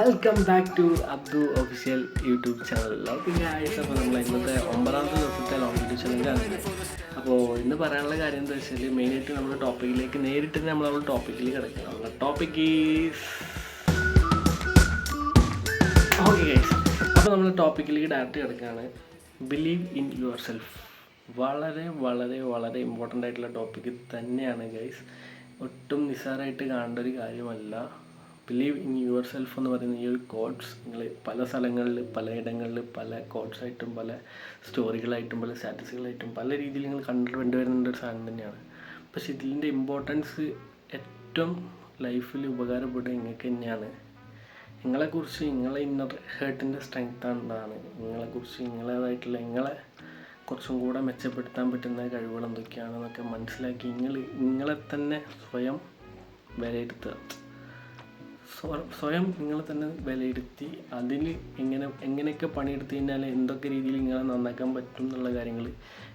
Welcome back to Abdu official YouTube channel. Okay guys, അപ്പോൾ നമ്മൾ ഇന്നത്തെ 9ാമത്തെ ദിവസത്തെ ലോങ് വീഡിയോ ചലഞ്ചാണ്. അപ്പോൾ ഇന്ന് പറയാനുള്ള കാര്യം എന്താ വെച്ചാൽ, മെയിനായിട്ട് നമ്മുടെ ടോപ്പിക്കിലേക്ക് നേരിട്ട് നമ്മൾ ടോപ്പിക്കിൽ കിടക്കുക. നമ്മുടെ ടോപ്പിക് ഈസ് ഓക്കെ ഗൈസ്. അപ്പോൾ നമ്മൾ ടോപ്പിക്കിലേക്ക് ഡയറക്റ്റ് കിടക്കുകയാണ്. Believe in your self. വളരെ വളരെ വളരെ ഇമ്പോർട്ടൻ്റ് ആയിട്ടുള്ള ടോപ്പിക്ക് തന്നെയാണ് ഗൈസ്. ഒട്ടും നിസ്സാരമായിട്ട് കാണേണ്ട ഒരു കാര്യമല്ല. ബിലീവ് ഇൻ യുവർ സെൽഫ് എന്ന് പറയുന്ന ഈ ഒരു കോഡ്സ് നിങ്ങൾ പല സ്ഥലങ്ങളിൽ പലയിടങ്ങളിൽ പല കോഡ്സായിട്ടും പല സ്റ്റോറികളായിട്ടും പല സ്റ്റാറ്റസുകളായിട്ടും പല രീതിയിൽ നിങ്ങൾ കണ്ടുവരുന്ന ഒരു സാധനം തന്നെയാണ്. പക്ഷെ ഇതിൻ്റെ ഇമ്പോർട്ടൻസ് ഏറ്റവും ലൈഫിൽ ഉപകാരപ്പെടുക നിങ്ങൾക്ക് തന്നെയാണ്. നിങ്ങളെക്കുറിച്ച് നിങ്ങളെ ഇന്നർ ഹേർട്ടിൻ്റെ സ്ട്രെങ്ത്താണ്. നിങ്ങളെക്കുറിച്ച് നിങ്ങളേതായിട്ടുള്ള നിങ്ങളെ കുറച്ചും കൂടെ മെച്ചപ്പെടുത്താൻ പറ്റുന്ന കഴിവുകൾ എന്തൊക്കെയാണെന്നൊക്കെ മനസ്സിലാക്കി നിങ്ങളെ തന്നെ സ്വയം വിലയിരുത്തുക. സ്വയം നിങ്ങളെ തന്നെ വിലയിരുത്തി അതിൽ എങ്ങനെയൊക്കെ പണിയെടുത്ത് കഴിഞ്ഞാൽ എന്തൊക്കെ രീതിയിൽ നിങ്ങളെ നന്നാക്കാൻ പറ്റും എന്നുള്ള കാര്യങ്ങൾ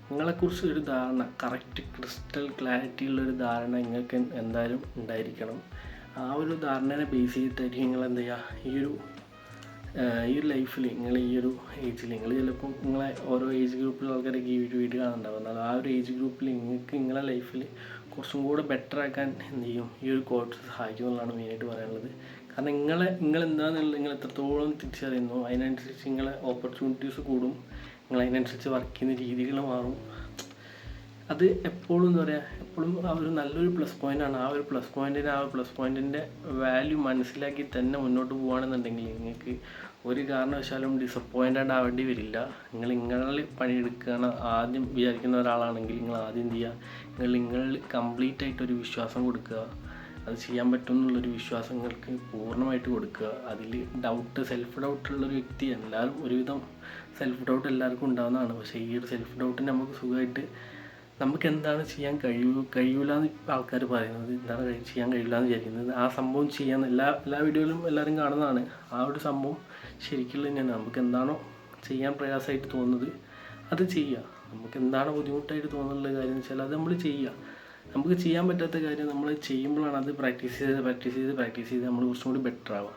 നിങ്ങളെക്കുറിച്ച് ഒരു ധാരണ, കറക്റ്റ് ക്രിസ്റ്റൽ ക്ലാരിറ്റി ഉള്ളൊരു ധാരണ നിങ്ങൾക്ക് എന്തായാലും ഉണ്ടായിരിക്കണം. ആ ഒരു ധാരണയെ ബേസ് ചെയ്തിട്ടായിരിക്കും നിങ്ങൾ എന്ത് ചെയ്യുക, ഈ ഒരു ലൈഫിൽ നിങ്ങൾ ഈ ഒരു ഏജിൽ നിങ്ങൾ ചിലപ്പോൾ നിങ്ങളെ ഓരോ ഏജ് ഗ്രൂപ്പിലുള്ള ആൾക്കാരൊക്കെ ഈ ഒരു വീഡിയോ കാണുന്നുണ്ടാവും. എന്നാൽ ആ ഒരു ഏജ് ഗ്രൂപ്പിൽ നിങ്ങൾക്ക് നിങ്ങളെ ലൈഫിൽ കുറച്ചും കൂടെ ബെറ്റർ ആക്കാൻ എന്ത് ചെയ്യും, ഈ ഒരു കോഴ്സ് സഹായിക്കും എന്നുള്ളതാണ് മെയിനായിട്ട് പറയാനുള്ളത്. കാരണം നിങ്ങളെന്താണെന്നുള്ളത് നിങ്ങൾ എത്രത്തോളം തിരിച്ചറിയുന്നു അതിനനുസരിച്ച് നിങ്ങളെ ഓപ്പർച്യൂണിറ്റീസ് കൂടും, നിങ്ങൾ അതിനനുസരിച്ച് വർക്ക് ചെയ്യുന്ന രീതികൾ മാറും. അത് എപ്പോഴും എന്താ പറയുക, എപ്പോഴും ആ ഒരു നല്ലൊരു പ്ലസ് പോയിൻ്റാണ്. ആ ഒരു പ്ലസ് പോയിൻറ്റിൻ്റെ വാല്യൂ മനസ്സിലാക്കി തന്നെ മുന്നോട്ട് പോകുകയാണെന്നുണ്ടെങ്കിൽ നിങ്ങൾക്ക് ഒരു കാരണവശാലും ഡിസപ്പോയിൻറ്റഡ് ആവേണ്ടി വരില്ല. നിങ്ങളിൽ പണിയെടുക്കുകയാണ് ആദ്യം വിചാരിക്കുന്ന ഒരാളാണെങ്കിൽ നിങ്ങൾ ആദ്യം എന്ത് ചെയ്യുക, നിങ്ങളിൽ കംപ്ലീറ്റ് ആയിട്ടൊരു വിശ്വാസം കൊടുക്കുക. അത് ചെയ്യാൻ പറ്റും എന്നുള്ളൊരു വിശ്വാസം നിങ്ങൾക്ക് പൂർണ്ണമായിട്ട് കൊടുക്കുക. അതിൽ സെൽഫ് ഡൗട്ടുള്ളൊരു വ്യക്തി എല്ലാവരും ഒരുവിധം സെൽഫ് ഡൗട്ട് എല്ലാവർക്കും ഉണ്ടാകുന്നതാണ്. പക്ഷേ ഈ ഒരു സെൽഫ് ഡൗട്ടിന് നമുക്ക് സുഖമായിട്ട് നമുക്ക് എന്താണ് ചെയ്യാൻ കഴിയൂല എന്ന് ആൾക്കാർ പറയുന്നത്, എന്താണ് ചെയ്യാൻ കഴിയില്ല എന്ന് വിചാരിക്കുന്നത്, ആ സംഭവം ചെയ്യാൻ എല്ലാ വീഡിയോയിലും എല്ലാവരും കാണുന്നതാണ്. ആ ഒരു സംഭവം ശരിക്കുള്ള തന്നെയാണ്. നമുക്ക് എന്താണോ ചെയ്യാൻ പ്രയാസമായിട്ട് തോന്നുന്നത് അത് ചെയ്യുക. നമുക്ക് എന്താണോ ബുദ്ധിമുട്ടായിട്ട് തോന്നുന്നുള്ള കാര്യം എന്ന് വെച്ചാൽ അത് നമ്മൾ ചെയ്യുക. നമുക്ക് ചെയ്യാൻ പറ്റാത്ത കാര്യം നമ്മൾ ചെയ്യുമ്പോഴാണ് അത് പ്രാക്ടീസ് ചെയ്ത് നമ്മൾ കുറച്ചും കൂടി ബെറ്റർ ആവുക.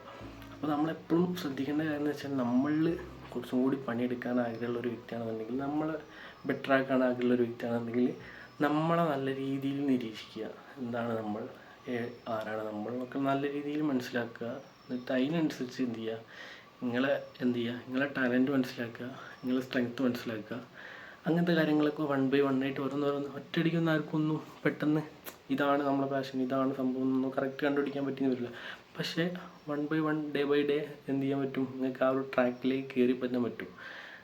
അപ്പോൾ നമ്മളെപ്പോഴും ശ്രദ്ധിക്കേണ്ട കാര്യം എന്ന് വെച്ചാൽ, നമ്മളിൽ കുറച്ചും കൂടി പണിയെടുക്കാൻ ആഗ്രഹമുള്ള ഒരു വ്യക്തിയാണെന്നുണ്ടെങ്കിൽ, നമ്മളെ ബെറ്റർ ആക്കാൻ ആഗ്രഹമുള്ള ഒരു വ്യക്തിയാണെന്നുണ്ടെങ്കിൽ നമ്മളെ നല്ല രീതിയിൽ നിരീക്ഷിക്കുക. എന്താണ് നമ്മൾ, ആരാണ് നമ്മൾ എന്നൊക്കെ നല്ല രീതിയിൽ മനസ്സിലാക്കുക. എന്നിട്ട് അതിനനുസരിച്ച് എന്ത് ചെയ്യുക, നിങ്ങളെ ടാലൻറ്റ് മനസ്സിലാക്കുക, നിങ്ങളെ സ്ട്രെങ്ത്ത് മനസ്സിലാക്കുക. അങ്ങനത്തെ കാര്യങ്ങളൊക്കെ 1 by 1 ആയിട്ട് ഓരോന്നോരോന്ന് ഒറ്റയടിക്കൊന്നും ആർക്കൊന്നും പെട്ടെന്ന് ഇതാണ് നമ്മളെ പാഷൻ, ഇതാണ് സംഭവം ഒന്നും കറക്റ്റ് കണ്ടുപിടിക്കാൻ പറ്റിയെന്ന് വരില്ല. പക്ഷേ 1 by 1 ഡേ ബൈ ഡേ എന്ത് ചെയ്യാൻ പറ്റും, നിങ്ങൾക്ക് ആ ഒരു ട്രാക്കിലേക്ക് കയറി പറ്റാൻ പറ്റും.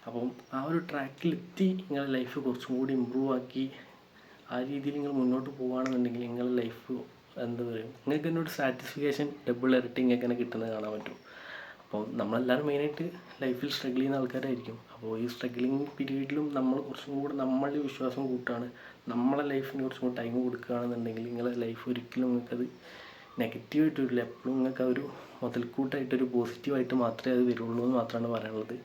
അപ്പം ആ ഒരു ട്രാക്കിലെത്തി നിങ്ങളുടെ ലൈഫ് കുറച്ചും കൂടി ഇമ്പ്രൂവ് ആക്കി ആ രീതിയിൽ നിങ്ങൾ മുന്നോട്ട് പോകുകയാണെന്നുണ്ടെങ്കിൽ നിങ്ങളുടെ ലൈഫ് എന്താ പറയുക, നിങ്ങൾക്ക് എന്നോട് സാറ്റിസ്ഫിക്കേഷൻ ഡബിൾ ഇരട്ടി നിങ്ങൾക്ക് തന്നെ കിട്ടുന്നത് കാണാൻ പറ്റും. അപ്പോൾ നമ്മളെല്ലാവരും മെയിനായിട്ട് ലൈഫിൽ സ്ട്രഗിൾ ചെയ്യുന്ന ആൾക്കാരായിരിക്കും. അപ്പോൾ ഈ സ്ട്രഗിളിങ് പീരീഡിലും നമ്മൾ കുറച്ചും കൂടെ നമ്മളുടെ വിശ്വാസം കൂട്ടുകയാണ്, നമ്മളെ ലൈഫിന് കുറച്ചും കൂടി ടൈം കൊടുക്കുകയാണെന്നുണ്ടെങ്കിൽ നിങ്ങളുടെ ലൈഫ് ഒരിക്കലും നിങ്ങൾക്കത് നെഗറ്റീവായിട്ട് വരില്ല. എപ്പോഴും നിങ്ങൾക്ക് ആ ഒരു മുതൽക്കൂട്ടായിട്ടൊരു പോസിറ്റീവായിട്ട് മാത്രമേ അത് വരുള്ളൂ എന്ന് മാത്രമാണ് പറയാനുള്ളത്.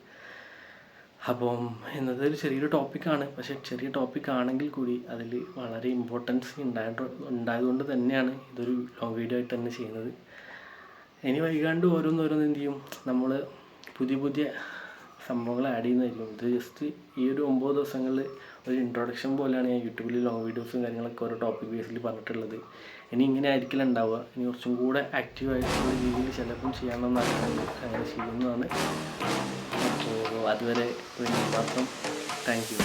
അപ്പം ഇന്നത്തെ ഒരു ചെറിയൊരു ടോപ്പിക്കാണ്. പക്ഷേ ചെറിയ ടോപ്പിക്കാണെങ്കിൽ കൂടി അതിൽ വളരെ ഇമ്പോർട്ടൻസ് ഉണ്ടായതുകൊണ്ട് തന്നെയാണ് ഇതൊരു ലോങ് വീഡിയോ ആയിട്ട് തന്നെ ചെയ്യുന്നത്. ഇനി വൈകാണ്ട് ഓരോന്നോരോന്ന് എന്ത് ചെയ്യും, നമ്മൾ പുതിയ സംഭവങ്ങൾ ആഡ് ചെയ്യുന്നതായിരിക്കും. ഇത് ജസ്റ്റ് ഈ ഒരു 9 ദിവസങ്ങളിൽ ഒരു ഇൻട്രൊഡക്ഷൻ പോലെയാണ് ഞാൻ യൂട്യൂബിൽ ലോങ് വീഡിയോസും കാര്യങ്ങളൊക്കെ ഓരോ ടോപ്പിക് ബേസിൽ പറഞ്ഞിട്ടുള്ളത്. ഇനി ഇങ്ങനെ ആയിരിക്കില്ല ഉണ്ടാവുക. ഇനി കുറച്ചും കൂടെ ആക്റ്റീവായിട്ടുള്ള രീതിയിൽ ചിലപ്പം ചെയ്യണമെന്ന് ആഗ്രഹമുണ്ട്. അങ്ങനെ ചെയ്യുന്നതാണ്. അപ്പോൾ അതുവരെ വേണ്ടി മാത്രം താങ്ക് യു.